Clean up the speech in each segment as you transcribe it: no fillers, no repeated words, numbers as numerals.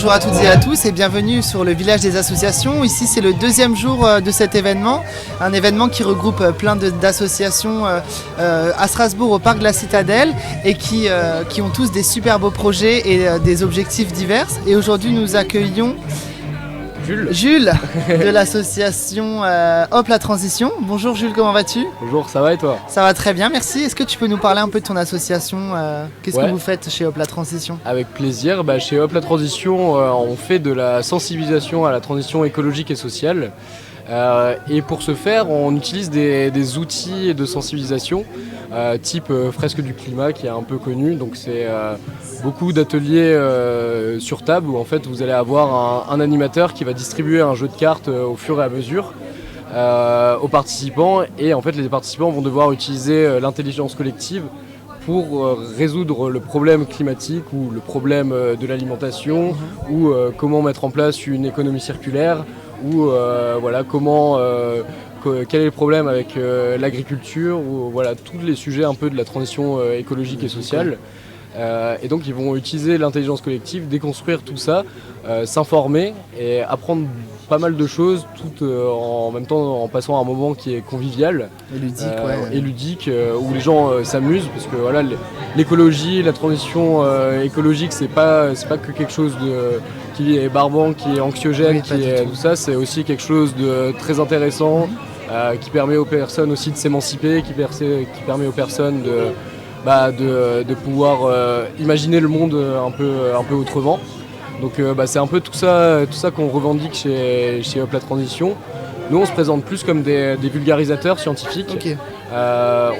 bonjour à toutes et à tous et bienvenue sur le village des associations. Ici c'est le deuxième jour de cet événement, un événement qui regroupe plein d'associations à Strasbourg au parc de la Citadelle et qui ont tous des super beaux projets et des objectifs divers. Et aujourd'hui nous accueillons Jules de l'association Hop la Transition. Bonjour Jules, comment vas-tu ? Bonjour, ça va et toi ? Ça va très bien, merci. Est-ce que tu peux nous parler un peu de ton association ? Qu'est-ce que vous faites chez Hop la Transition ? Avec plaisir. Chez Hop la Transition, on fait de la sensibilisation à la transition écologique et sociale. Et pour ce faire, on utilise des outils de sensibilisation type fresque du climat qui est un peu connu. Donc c'est beaucoup d'ateliers sur table où en fait vous allez avoir un animateur qui va distribuer un jeu de cartes au fur et à mesure aux participants. Et en fait les participants vont devoir utiliser l'intelligence collective pour résoudre le problème climatique ou le problème de l'alimentation ou comment mettre en place une économie circulaire ou quel est le problème avec l'agriculture ou voilà tous les sujets un peu de la transition écologique et sociale. Et donc ils vont utiliser l'intelligence collective, déconstruire tout ça, s'informer et apprendre pas mal de choses tout en même temps en passant un moment qui est convivial et ludique où les gens s'amusent parce que voilà l'écologie, la transition écologique c'est pas que quelque chose qui est barbant, qui est anxiogène, qui est tout ça, c'est aussi quelque chose de très intéressant qui permet aux personnes aussi de s'émanciper, qui permet aux personnes de pouvoir imaginer le monde un peu autrement. Donc c'est un peu tout ça qu'on revendique chez Hop la Transition. Nous on se présente plus comme des vulgarisateurs scientifiques. Okay.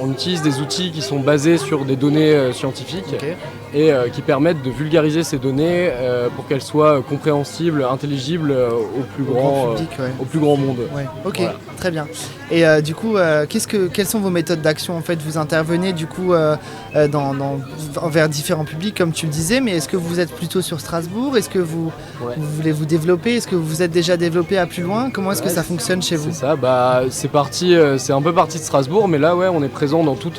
On utilise des outils qui sont basés sur des données scientifiques et qui permettent de vulgariser ces données pour qu'elles soient compréhensibles, intelligibles au plus grand monde. Ouais. Ok, voilà. Très bien. Et du coup, quelles sont vos méthodes d'action ? En fait, vous intervenez du coup envers différents publics, comme tu le disais, mais est-ce que vous êtes plutôt sur Strasbourg ? Est-ce que vous voulez vous développer ? Est-ce que vous êtes déjà développé à plus loin ? Comment est-ce que ça fonctionne chez vous ? C'est ça, c'est un peu parti de Strasbourg, mais là on est présent dans toute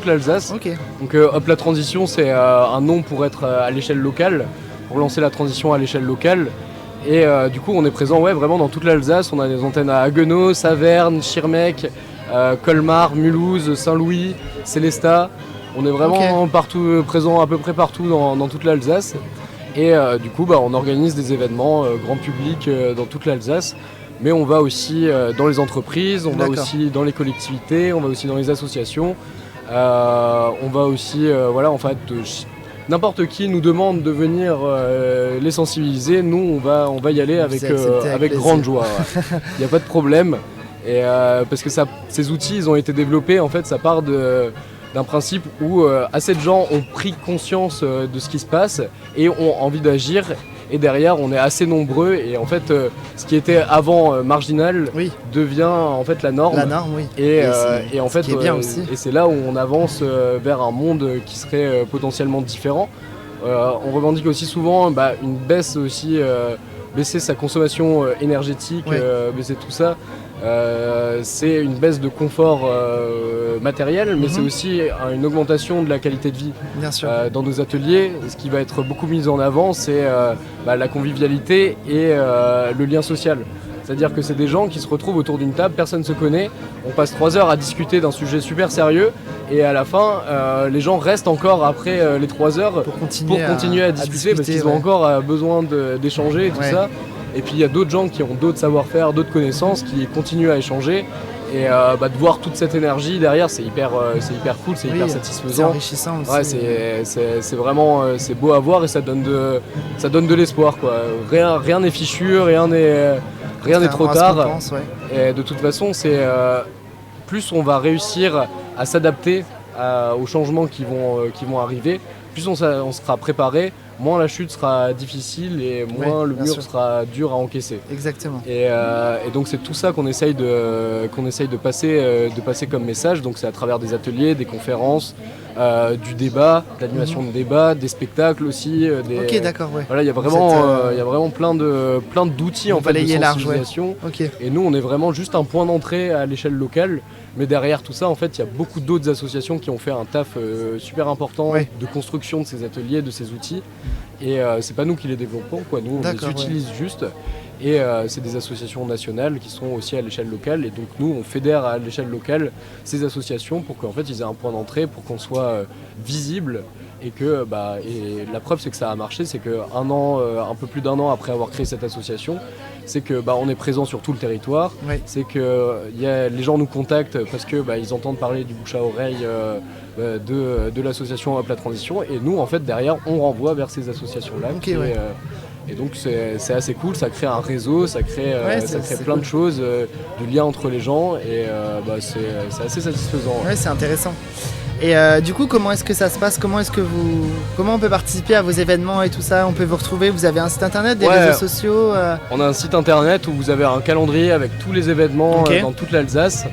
l'Alsace. Okay. Donc Hop la Transition, c'est un nom pour être à l'échelle locale, pour lancer la transition à l'échelle locale. Et du coup on est présent vraiment dans toute l'Alsace. On a des antennes à Haguenau, Saverne, Schirmeck, Colmar, Mulhouse, Saint-Louis, Sélestat. On est vraiment partout, présent à peu près partout dans toute l'Alsace. Et du coup on organise des événements grand public dans toute l'Alsace. Mais on va aussi dans les entreprises, on va aussi dans les collectivités, on va aussi dans les associations. On va aussi, n'importe qui nous demande de venir les sensibiliser. Nous, on va y aller avec grande joie. Il n'y a pas de problème. Et, parce que ces outils, ils ont été développés, en fait, ça part d'un principe où assez de gens ont pris conscience de ce qui se passe et ont envie d'agir. Et derrière, on est assez nombreux et en fait, ce qui était avant marginal devient en fait la norme. La norme, oui. Et en fait, bien aussi. Et c'est là où on avance vers un monde qui serait potentiellement différent. On revendique aussi souvent une baisse aussi, baisser sa consommation énergétique, baisser tout ça. C'est une baisse de confort matériel, mais c'est aussi une augmentation de la qualité de vie. Bien sûr. Dans nos ateliers, ce qui va être beaucoup mis en avant, c'est la convivialité et le lien social. C'est-à-dire que c'est des gens qui se retrouvent autour d'une table, personne ne se connaît, on passe 3 heures à discuter d'un sujet super sérieux et à la fin, les gens restent encore après les 3 heures pour continuer à discuter parce qu'ils ont encore besoin d'échanger et tout ça. Et puis il y a d'autres gens qui ont d'autres savoir-faire, d'autres connaissances qui continuent à échanger. Et de voir toute cette énergie derrière, c'est hyper cool, c'est hyper satisfaisant. C'est enrichissant aussi. C'est vraiment c'est beau à voir et ça donne de l'espoir, quoi. Rien n'est fichu, rien n'est trop tard. Et de toute façon, plus on va réussir à s'adapter aux changements qui vont arriver, plus on sera préparé, moins la chute sera difficile et moins le mur sera dur à encaisser. Exactement. Et donc c'est tout ça qu'on essaye de passer comme message. Donc c'est à travers des ateliers, des conférences, du débat, de l'animation de débat, des spectacles aussi. Voilà, il y a vraiment plein d'outils en fait de sensibilisation. Et nous on est vraiment juste un point d'entrée à l'échelle locale. Mais derrière tout ça, en fait, il y a beaucoup d'autres associations qui ont fait un taf super important de construction de ces ateliers, de ces outils. Et c'est pas nous qui les développons, quoi. Nous, on les utilise juste. Et c'est des associations nationales qui sont aussi à l'échelle locale. Et donc nous, on fédère à l'échelle locale ces associations pour qu'en fait, ils aient un point d'entrée, pour qu'on soit visible. Et que et la preuve, c'est que ça a marché. C'est qu'un an, un peu plus d'un an après avoir créé cette association, c'est que on est présent sur tout le territoire. Oui. C'est que les gens nous contactent parce que ils entendent parler du bouche à oreille de l'association Hop la Transition. Et nous, en fait, derrière, on renvoie vers ces associations-là. Okay, et donc c'est assez cool, ça crée un réseau, ça crée plein de choses, du lien entre les gens, et c'est assez satisfaisant. Ouais, c'est intéressant. Et du coup, comment est-ce que ça se passe ? Comment on peut participer à vos événements et tout ça ? On peut vous retrouver, vous avez un site internet, des réseaux sociaux On a un site internet où vous avez un calendrier avec tous les événements dans toute l'Alsace.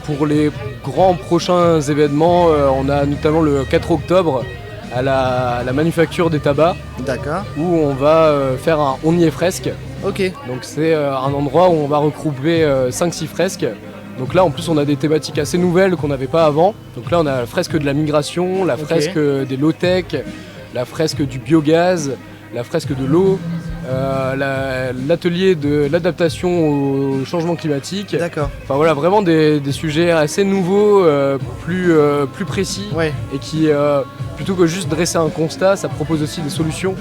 Pour les grands prochains événements, on a notamment le 4 octobre à la manufacture des tabacs. D'accord. Où on va faire un On y est fresque. Ok. Donc c'est un endroit où on va regrouper 5-6 fresques. Donc là en plus on a des thématiques assez nouvelles qu'on n'avait pas avant. Donc là on a la fresque de la migration, la fresque des low-tech, la fresque du biogaz, la fresque de l'eau, l'atelier de l'adaptation au changement climatique. D'accord. Enfin voilà, vraiment des sujets assez nouveaux, plus précis, et qui plutôt que juste dresser un constat, ça propose aussi des solutions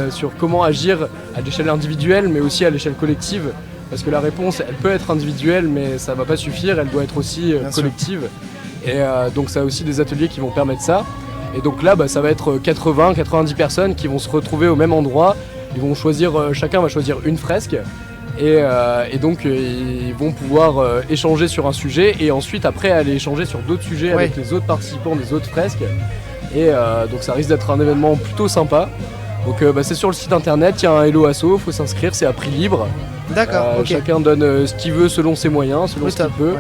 sur comment agir à l'échelle individuelle mais aussi à l'échelle collective. Parce que la réponse, elle peut être individuelle, mais ça ne va pas suffire, elle doit être aussi collective. Et donc ça a aussi des ateliers qui vont permettre ça. Et donc là, ça va être 80-90 personnes qui vont se retrouver au même endroit. Ils vont choisir, chacun va choisir une fresque. Et donc ils vont pouvoir échanger sur un sujet et ensuite après aller échanger sur d'autres sujets avec les autres participants des autres fresques. Et donc ça risque d'être un événement plutôt sympa. Donc c'est sur le site internet, il y a un Hello Asso, il faut s'inscrire, c'est à prix libre. D'accord. Chacun donne ce qu'il veut selon ses moyens, selon ce qu'il peut.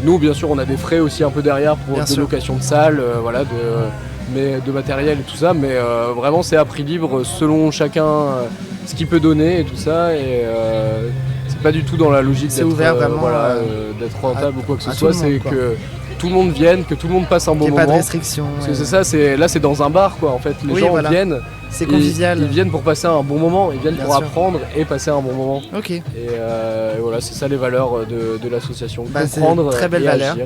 Nous bien sûr on a des frais aussi un peu derrière pour des locations de salles, de matériel et tout ça, mais vraiment c'est à prix libre selon chacun ce qu'il peut donner et tout ça, et c'est pas du tout dans la logique d'être ouvert, d'être rentable ou quoi que ce soit, c'est que tout le monde vienne, que tout le monde passe un bon moment. Il n'y a pas de restriction. Parce que c'est ça, là c'est dans un bar quoi en fait, les gens viennent. C'est convivial. Ils viennent pour passer un bon moment, ils viennent pour apprendre et passer un bon moment. Ok. Et voilà, c'est ça les valeurs de l'association. Comprendre, très belle valeur.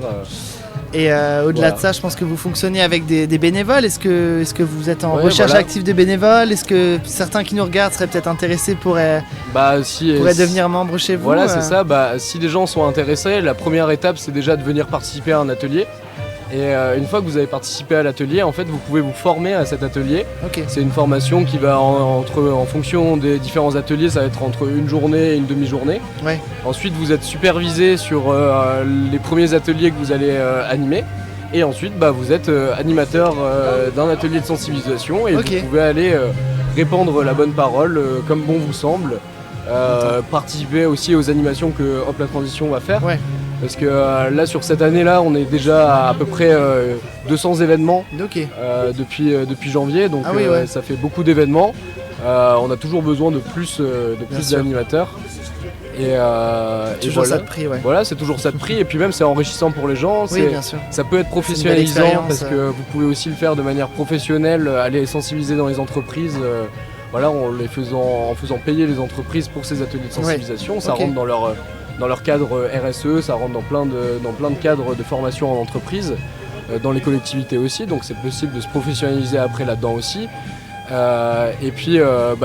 Et au-delà de ça, je pense que vous fonctionnez avec des bénévoles. Est-ce que vous êtes en recherche active de bénévoles ? Est-ce que certains qui nous regardent seraient peut-être intéressés pourraient devenir membres chez vous ? Voilà, c'est ça. Si des gens sont intéressés, la première étape, c'est déjà de venir participer à un atelier. Et une fois que vous avez participé à l'atelier, en fait, vous pouvez vous former à cet atelier. Okay. C'est une formation qui va en fonction des différents ateliers, ça va être entre une journée et une demi-journée. Ouais. Ensuite, vous êtes supervisé sur les premiers ateliers que vous allez animer. Et ensuite, vous êtes animateur d'un atelier de sensibilisation et vous pouvez aller répandre la bonne parole comme bon vous semble. Participer aussi aux animations que Hop la Transition va faire. Ouais. Parce que là sur cette année-là, on est déjà à peu près 200 événements depuis janvier, donc ça fait beaucoup d'événements. On a toujours besoin de plus d'animateurs. Et toujours ça de prix, Voilà, c'est toujours ça de prix, et puis même c'est enrichissant pour les gens. Bien sûr. Ça peut être professionnalisant parce que vous pouvez aussi le faire de manière professionnelle, aller sensibiliser dans les entreprises. En faisant payer les entreprises pour ces ateliers de sensibilisation, ça rentre dans leur cadre RSE, ça rentre dans plein de cadres de formation en entreprise, dans les collectivités aussi, donc c'est possible de se professionnaliser après là-dedans aussi. Et puis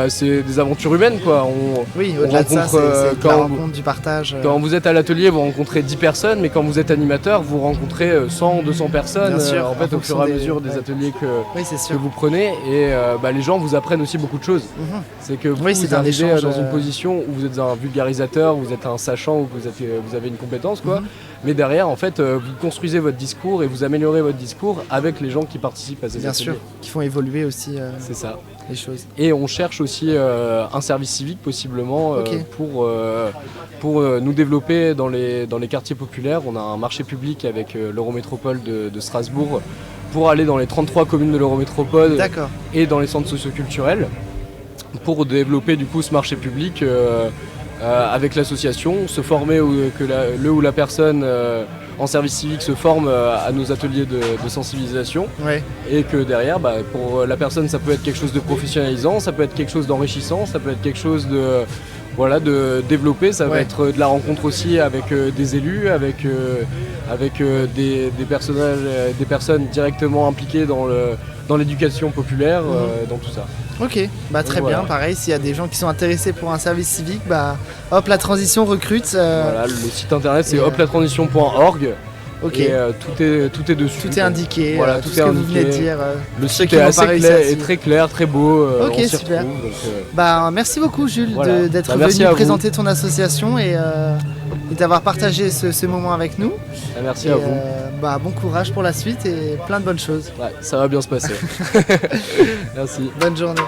c'est des aventures humaines quoi. Au-delà de ça, c'est la rencontre, du partage. Quand vous êtes à l'atelier, vous rencontrez 10 personnes, mais quand vous êtes animateur, vous rencontrez 100, 200 personnes en fait, au fur et à mesure des ateliers que vous prenez. Et les gens vous apprennent aussi beaucoup de choses. C'est que vous arrivez dans une position où vous êtes un vulgarisateur, vous êtes un sachant, ou vous avez une compétence quoi. Mais derrière, en fait, vous construisez votre discours et vous améliorez votre discours avec les gens qui participent à ces ateliers. Bien sûr, qui font évoluer aussi c'est ça. Les choses. Et on cherche aussi un service civique possiblement pour nous développer dans les quartiers populaires. On a un marché public avec l'Eurométropole de Strasbourg pour aller dans les 33 communes de l'Eurométropole et dans les centres socioculturels pour développer du coup ce marché public avec l'association, se former que le ou la personne en service civique se forme à nos ateliers de sensibilisation. Ouais. Et que derrière, pour la personne, ça peut être quelque chose de professionnalisant, ça peut être quelque chose d'enrichissant, ça peut être quelque chose de développer, ça va être de la rencontre aussi avec des élus, avec des personnes directement impliquées dans l'éducation populaire, dans tout ça. Ok, très bien, pareil, s'il y a des gens qui sont intéressés pour un service civique, hop, la transition recrute. Voilà, le site internet c'est hoplatransition.org. Ok. Et tout est dessus. Tout est indiqué, voilà, tout ce que vous venez de dire. Le site est assez clair, est très clair, très beau. Ok, super. Merci beaucoup Jules d'être venu présenter ton association et d'avoir partagé ce moment avec nous. Merci à vous. Bon courage pour la suite et plein de bonnes choses. Ouais, ça va bien se passer. Merci. Bonne journée.